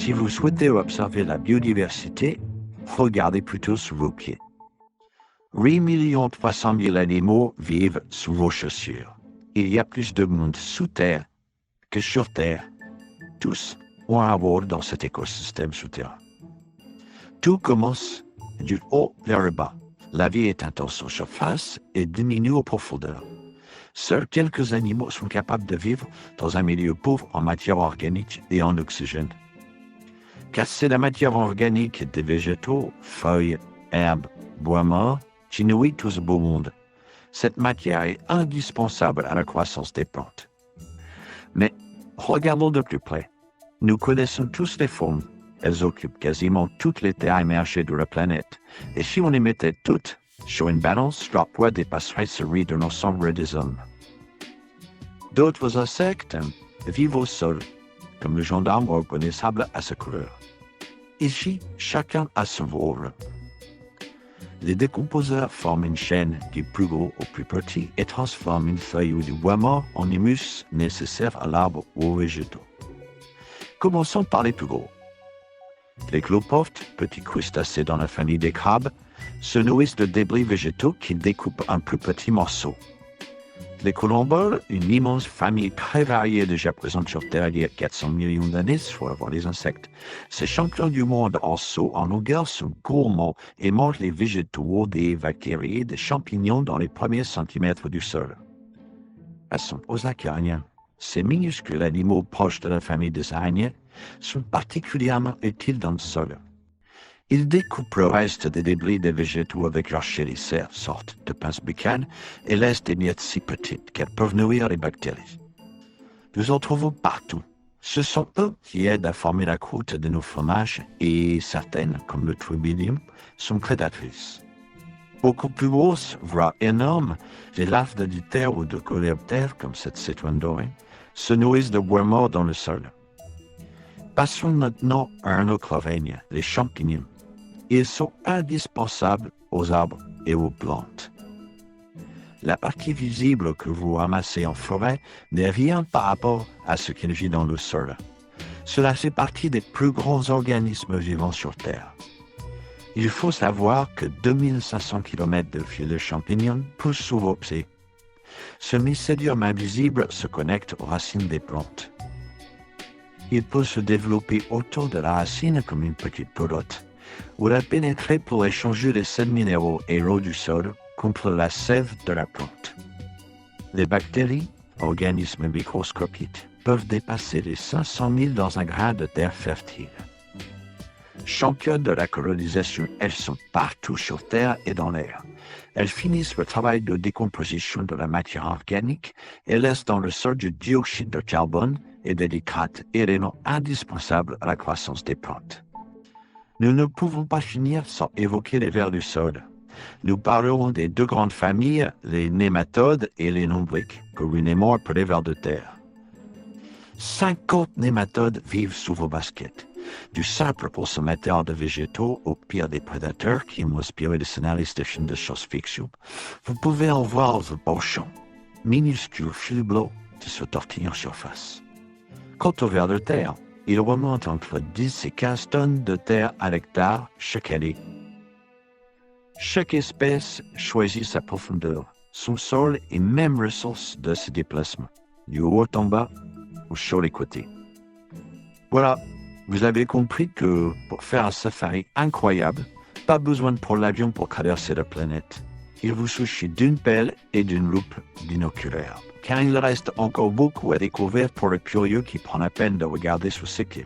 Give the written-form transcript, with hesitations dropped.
Si vous souhaitez observer la biodiversité, regardez plutôt sous vos pieds. 8 300 000 animaux vivent sous vos chaussures. Il y a plus de monde sous terre que sur terre. Tous ont un rôle dans cet écosystème souterrain. Tout commence du haut vers le bas. La vie est intense en surface et diminue en profondeur. Seuls quelques animaux sont capables de vivre dans un milieu pauvre en matière organique et en oxygène. Car c'est la matière organique des végétaux, feuilles, herbes, bois morts, qui nourrit tout ce beau monde. Cette matière est indispensable à la croissance des plantes. Mais regardons de plus près. Nous connaissons tous les faunes. Elles occupent quasiment toutes les terres émergées de la planète. Et si on les mettait toutes sur une balance, leur poids dépasserait celui de l'ensemble des hommes. D'autres insectes vivent au sol, comme le gendarme reconnaissable à sa couleur. Ici, chacun a son rôle. Les décomposeurs forment une chaîne du plus gros au plus petit et transforment une feuille ou du bois mort en humus nécessaire à l'arbre ou aux végétaux. Commençons par les plus gros. Les cloportes, petits crustacés dans la famille des crabes, se nourrissent de débris végétaux qu'ils découpent en plus petits morceaux. Les colomboles, une immense famille très variée déjà présente sur Terre il y a 400 millions d'années, soit avant les insectes. Ces champions du monde en saut en longueur sont gourmands et mangent les végétaux, des bactéries, des champignons dans les premiers centimètres du sol. Passons aux acariens. Ces minuscules animaux proches de la famille des araignées sont particulièrement utiles dans le sol. Ils découpent le reste des débris des végétaux avec leurs chélicères, sorte de pinces buccales, et laissent des miettes si petites qu'elles peuvent nourrir les bactéries. Nous en trouvons partout. Ce sont eux qui aident à former la croûte de nos fromages et certaines, comme le tribinium, sont prédatrices. Beaucoup plus grosses, voire énormes, les larves de diptères ou de coléoptères, comme cette citrouenne dorée, se nourrissent de bois mort dans le sol. Passons maintenant à un autre règne, les champignons. Ils sont indispensables aux arbres et aux plantes. La partie visible que vous ramassez en forêt n'est rien par rapport à ce qui vit dans le sol. Cela fait partie des plus grands organismes vivants sur Terre. Il faut savoir que 2500 km de fil de champignons poussent sous vos pieds. Ce mycélium invisible se connecte aux racines des plantes. Il peut se développer autour de la racine comme une petite pelote, ou la pénétrer pour échanger les sels minéraux et l'eau du sol contre la sève de la plante. Les bactéries, organismes microscopiques, peuvent dépasser les 500 000 dans un grain de terre fertile. Championnes de la colonisation, elles sont partout sur Terre et dans l'air. Elles finissent le travail de décomposition de la matière organique et laissent dans le sol du dioxyde de carbone et des nitrates, éléments indispensables à la croissance des plantes. Nous ne pouvons pas finir sans évoquer les vers du sol. Nous parlerons des deux grandes familles, les nématodes et les lombriques, communément appelés vers de terre. 50 nématodes vivent sous vos baskets. Du simple consommateur de végétaux au pire des prédateurs qui ont inspiré des scénaristes de films de science-fiction, vous pouvez en voir vos penchants, minuscules fils bleus qui se tortillent en surface. Quant aux vers de terre, ils remontent entre 10 et 15 tonnes de terre à l'hectare chaque année. Chaque espèce choisit sa profondeur, son sol et même le sens de ses déplacements, du haut en bas ou sur les côtés. Voilà. Vous avez compris que pour faire un safari incroyable, pas besoin de prendre l'avion pour traverser la planète. Il vous suffit d'une pelle et d'une loupe binoculaire, car il reste encore beaucoup à découvrir pour le curieux qui prend la peine de regarder sous ses pieds.